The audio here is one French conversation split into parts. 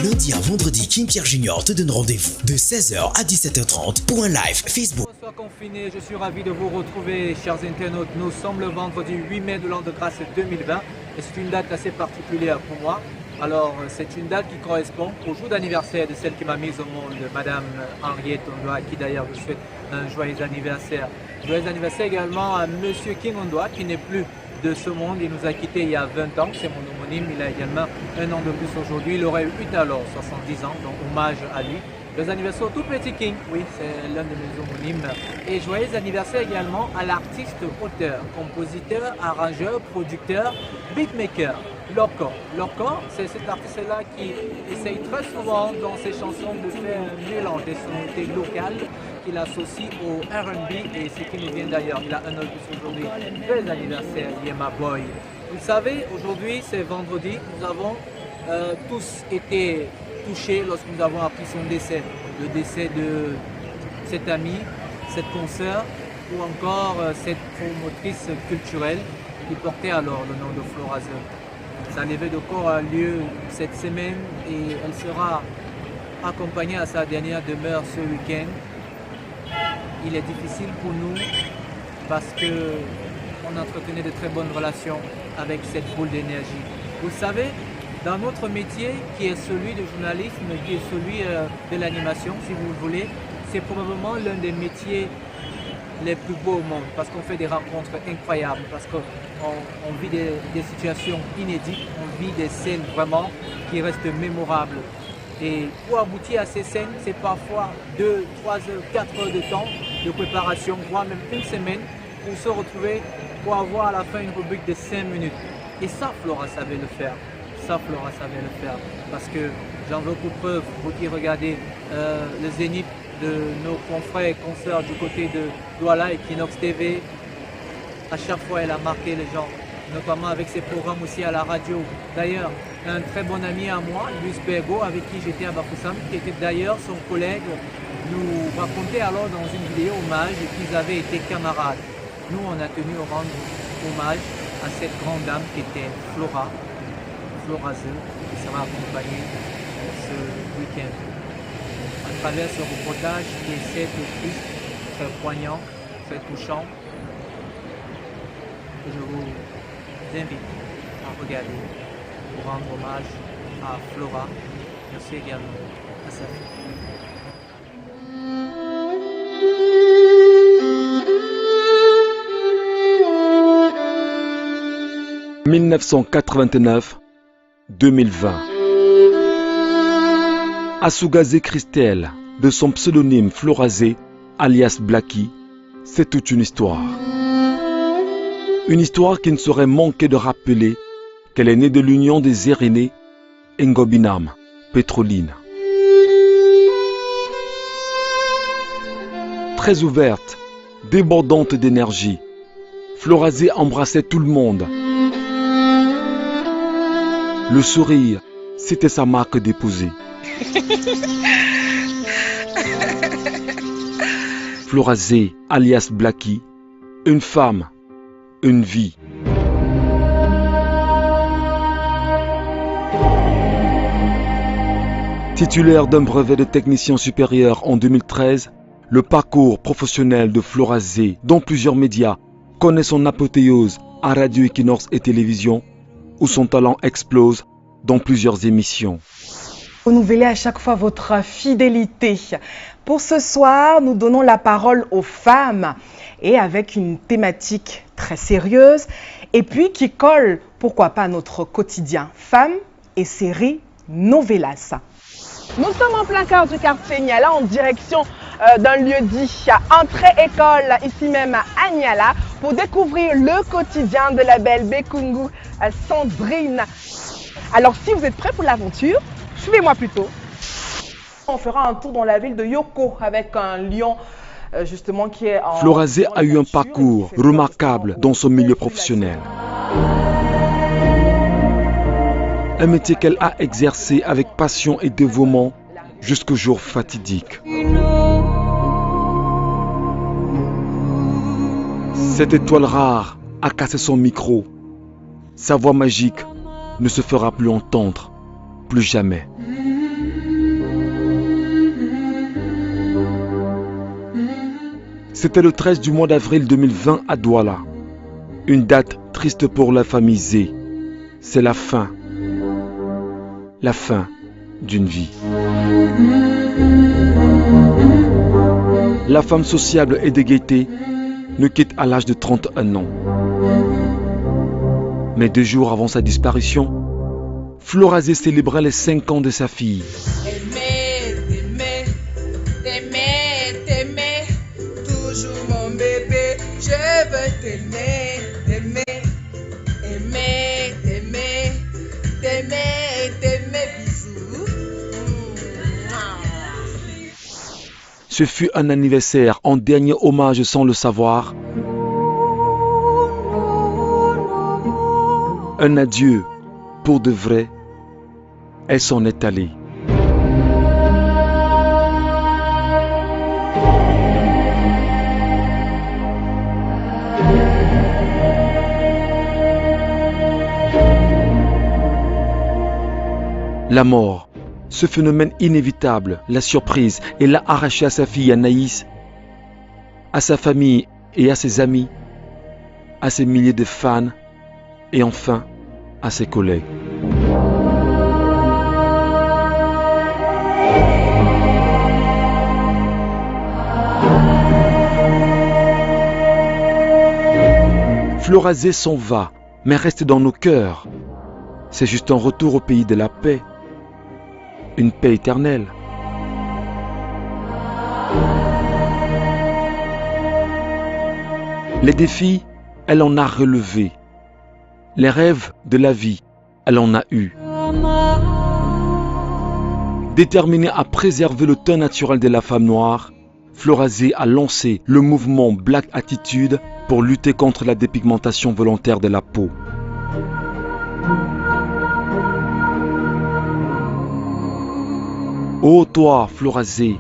lundi à vendredi, King Pierre Junior te donne rendez-vous de 16h à 17h30 pour un live Facebook. Bonsoir confinés, je suis ravi de vous retrouver, chers internautes. Nous sommes le vendredi 8 mai de l'an de grâce 2020 et c'est une date assez particulière pour moi. Alors, c'est une date qui correspond au jour d'anniversaire de celle qui m'a mise au monde, Madame Henriette Ondoa, à qui d'ailleurs je souhaite un joyeux anniversaire. Joyeux anniversaire également à Monsieur King Ondoa, qui n'est plus de ce monde. Il nous a quittés il y a 20 ans, c'est mon homonyme. Il a également un an de plus aujourd'hui. Il aurait eu alors 70 ans, donc hommage à lui. Joyeux anniversaire au tout petit King, oui, c'est l'un de mes homonymes. Et joyeux anniversaire également à l'artiste, auteur, compositeur, arrangeur, producteur, beatmaker, Loco. Loco, c'est cet artiste-là qui essaye très souvent dans ses chansons de faire un mélange des sonorités locales qu'il associe au R&B et ce qui nous vient d'ailleurs. Il a un an de plus aujourd'hui. Joyeux anniversaire, Yema Boy. Vous savez, aujourd'hui c'est vendredi, nous avons tous été touchés lorsque nous avons appris son décès. Le décès de cette amie, cette consoeur ou encore cette promotrice culturelle qui portait alors le nom de Floraze. Sa levée de corps a lieu cette semaine et elle sera accompagnée à sa dernière demeure ce week-end. Il est difficile pour nous parce qu'on entretenait de très bonnes relations avec cette boule d'énergie. Vous savez, dans notre métier qui est celui du journalisme, qui est celui de l'animation, si vous le voulez, c'est probablement l'un des métiers les plus beaux au monde parce qu'on fait des rencontres incroyables, parce qu'on vit des situations inédites, on vit des scènes vraiment qui restent mémorables. Et pour aboutir à ces scènes, c'est parfois 2, 3 heures, 4 heures de temps de préparation, voire même une semaine pour se retrouver, pour avoir à la fin une rubrique de 5 minutes. Et ça, Flora savait le faire. Flora savait le faire parce que j'en veux pour preuve, vous qui regardez le zénith de nos confrères et consoeurs du côté de Douala et Kinox TV, à chaque fois elle a marqué les gens, notamment avec ses programmes aussi à la radio. D'ailleurs, un très bon ami à moi, Luis Bergo, avec qui j'étais à Bafoussam, qui était d'ailleurs son collègue, nous racontait alors dans une vidéo hommage qu'ils avaient été camarades. Nous, on a tenu à rendre hommage à cette grande dame qui était Floraze, qui sera accompagnée ce week-end. À travers ce reportage qui est certes triste, très poignant, très touchant, je vous invite à regarder pour rendre hommage à Flora, merci également à sa fille. « 1989-2020 » Assougazé Christelle, de son pseudonyme Floraze, alias Blacky, c'est toute une histoire. Une histoire qui ne saurait manquer de rappeler qu'elle est née de l'union des Irénées, Ngobinam, Pétroline. Très ouverte, débordante d'énergie, Floraze embrassait tout le monde. Le sourire, c'était sa marque d'épousée. Floraze, alias Blacky, une femme, une vie. Titulaire d'un brevet de technicien supérieur en 2013, le parcours professionnel de Floraze, dont plusieurs médias connaissent son apothéose à Radio Equinox et télévision, où son talent explose dans plusieurs émissions. Renouvelez à chaque fois votre fidélité. Pour ce soir, nous donnons la parole aux femmes et avec une thématique très sérieuse et puis qui colle, pourquoi pas, à notre quotidien. Femmes et séries novelas. Nous sommes en plein cœur du quartier Niala en direction d'un lieu dit à Entrée École, ici même à Niala, pour découvrir le quotidien de la belle Bekungu Sandrine. Alors si vous êtes prêts pour l'aventure, suivez-moi plutôt. On fera un tour dans la ville de Yoko avec un lion justement qui est en... Floraze a eu un parcours remarquable dans son milieu professionnel. Un métier qu'elle a exercé avec passion et dévouement jusqu'au jour fatidique. Cette étoile rare a cassé son micro. Sa voix magique ne se fera plus entendre, plus jamais. C'était le 13 du mois d'avril 2020 à Douala. Une date triste pour la famille Zé. C'est la fin d'une vie. La femme sociable et de gaieté nous quitte à l'âge de 31 ans. Mais 2 jours avant sa disparition, Flora Zé célébrait les 5 ans de sa fille. T'aimer, toujours mon bébé, je veux t'aimer, bisous. Ce fut un anniversaire, un dernier hommage sans le savoir. Un adieu pour de vrai. Elle s'en est allée. La mort, ce phénomène inévitable, la surprise, et l'a arraché à sa fille Anaïs, à sa famille et à ses amis, à ses milliers de fans et enfin à ses collègues. Flora Zé s'en va, mais reste dans nos cœurs. C'est juste un retour au pays de la paix. Une paix éternelle. Les défis, elle en a relevé. Les rêves de la vie, elle en a eu. Déterminée à préserver le teint naturel de la femme noire, Flora Zé a lancé le mouvement Black Attitude pour lutter contre la dépigmentation volontaire de la peau. Ô toi, Flora Zé,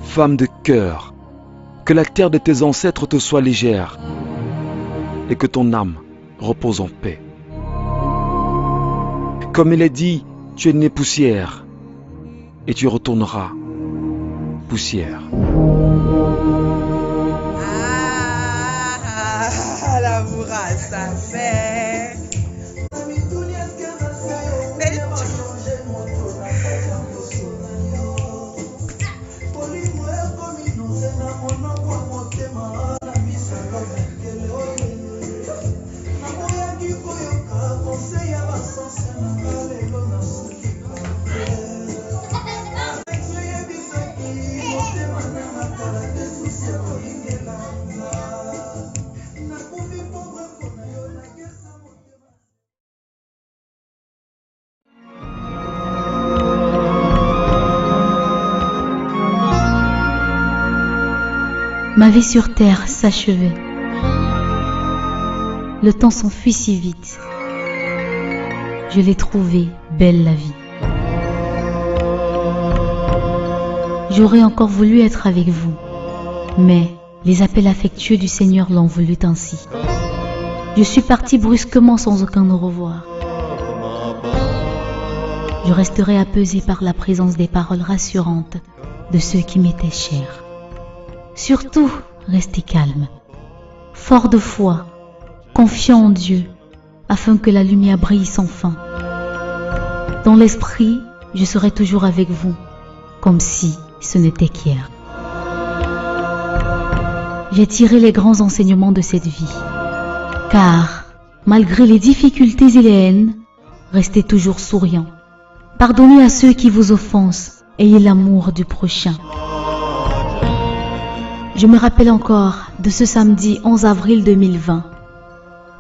femme de cœur, que la terre de tes ancêtres te soit légère et que ton âme repose en paix. Comme il est dit, tu es né poussière et tu retourneras poussière. L'amour à sa fait. Ma vie sur terre s'achevait. Le temps s'enfuit si vite. Je l'ai trouvée belle la vie. J'aurais encore voulu être avec vous, mais les appels affectueux du Seigneur l'ont voulu ainsi. Je suis partie brusquement sans aucun au revoir. Je resterai apaisée par la présence des paroles rassurantes de ceux qui m'étaient chers. Surtout, restez calme, fort de foi, confiant en Dieu, afin que la lumière brille sans fin. Dans l'esprit, je serai toujours avec vous, comme si ce n'était qu'hier. J'ai tiré les grands enseignements de cette vie, car, malgré les difficultés et les haines, restez toujours souriant. Pardonnez à ceux qui vous offensent, ayez l'amour du prochain. Je me rappelle encore de ce samedi 11 avril 2020,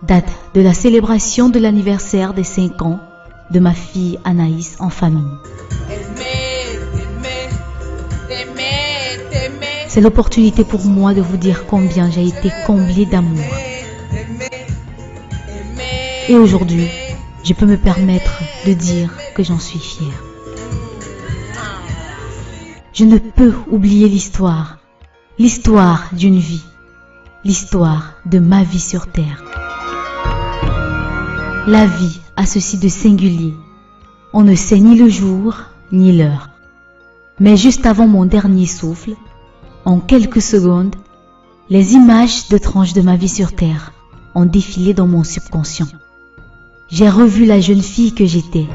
date de la célébration de l'anniversaire des 5 ans de ma fille Anaïs en famille. C'est l'opportunité pour moi de vous dire combien j'ai été comblée d'amour. Et aujourd'hui, je peux me permettre de dire que j'en suis fière. Je ne peux oublier l'histoire d'une vie, l'histoire de ma vie sur terre. La vie a ceci de singulier. On ne sait ni le jour, ni l'heure. Mais juste avant mon dernier souffle, En quelques secondes, les images de tranches de ma vie sur Terre ont défilé dans mon subconscient. J'ai revu la jeune fille que j'étais.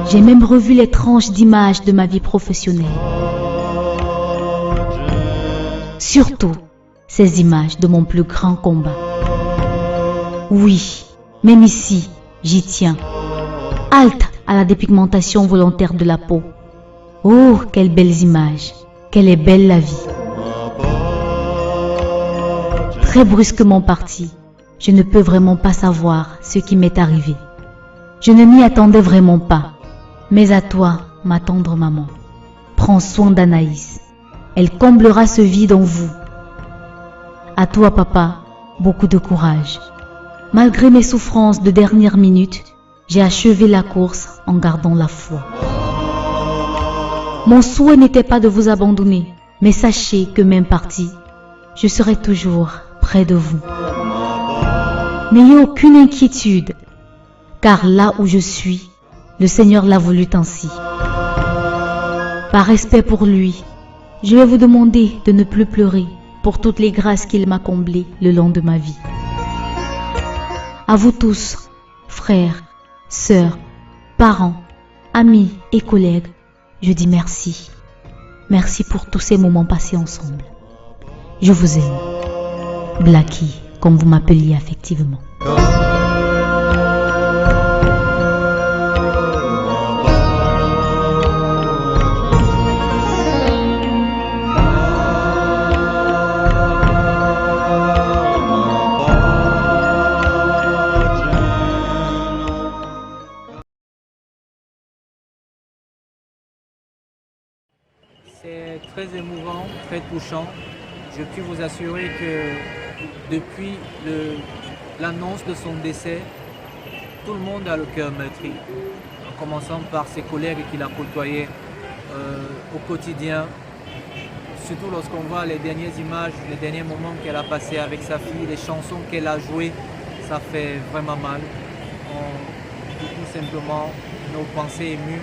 J'ai même revu les tranches d'images de ma vie professionnelle. Surtout, ces images de mon plus grand combat. Oui, même ici, j'y tiens. Halte à la dépigmentation volontaire de la peau. Oh, quelles belles images! Quelle est belle la vie! Très brusquement parti, je ne peux vraiment pas savoir ce qui m'est arrivé. Je ne m'y attendais vraiment pas. Mais à toi, ma tendre maman, prends soin d'Anaïs. Elle comblera ce vide en vous. À toi, papa, beaucoup de courage. Malgré mes souffrances de dernière minute, j'ai achevé la course en gardant la foi. Mon souhait n'était pas de vous abandonner, mais sachez que même parti, je serai toujours près de vous. N'ayez aucune inquiétude, car là où je suis, le Seigneur l'a voulu ainsi. Par respect pour lui, je vais vous demander de ne plus pleurer pour toutes les grâces qu'il m'a comblées le long de ma vie. À vous tous, frères, sœurs, parents, amis et collègues, je dis merci. Merci pour tous ces moments passés ensemble. Je vous aime. Blackie, comme vous m'appeliez affectivement. C'est très émouvant, très touchant. Je puis vous assurer que depuis l'annonce de son décès, tout le monde a le cœur meurtri. En commençant par ses collègues qu'il a côtoyés au quotidien. Surtout lorsqu'on voit les dernières images, les derniers moments qu'elle a passés avec sa fille, les chansons qu'elle a jouées, ça fait vraiment mal. Tout simplement nos pensées émues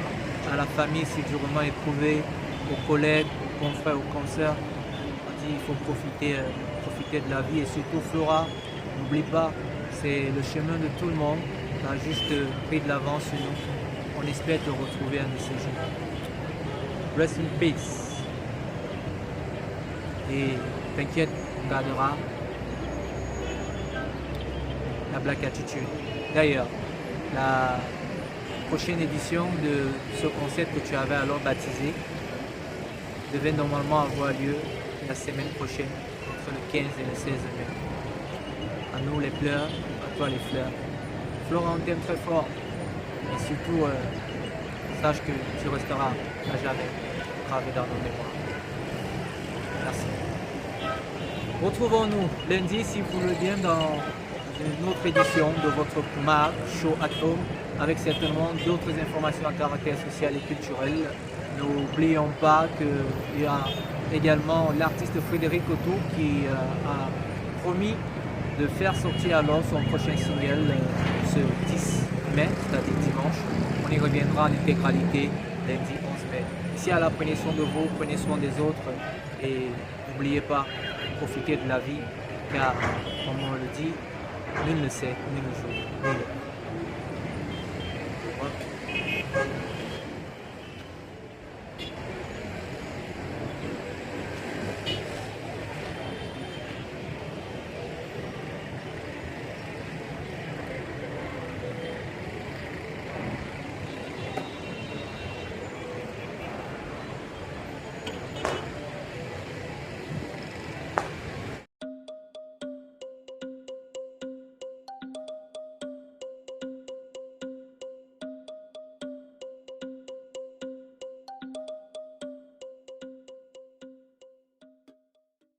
à la famille si durement éprouvée, aux collègues, aux confrères, aux consoeurs. On dit qu'il faut profiter de la vie et surtout Flora, n'oublie pas, c'est le chemin de tout le monde. Tu as juste pris de l'avance sur nous. On espère te retrouver un de ces jours. Rest in peace. Et t'inquiète, on gardera la Black Attitude. D'ailleurs, la prochaine édition de ce concert que tu avais alors baptisé devait normalement avoir lieu la semaine prochaine, entre le 15 et le 16 mai. À nous les pleurs, à toi les fleurs. Flora, on t'aime très fort. Et surtout, sache que tu resteras à jamais gravé dans nos mémoires. Merci. Retrouvons-nous lundi, si vous le bien, dans une autre édition de votre MAG Show at Home, avec certainement d'autres informations à caractère social et culturel. N'oublions pas qu'il y a également l'artiste Frédéric Otto qui a promis de faire sortir alors son prochain single ce 10 mai, c'est-à-dire dimanche. On y reviendra en intégralité lundi 11 mai. Ici à la, prenez soin de vous, prenez soin des autres et n'oubliez pas, profitez de la vie car, comme on le dit, nul ne sait, nul ne joue, nul.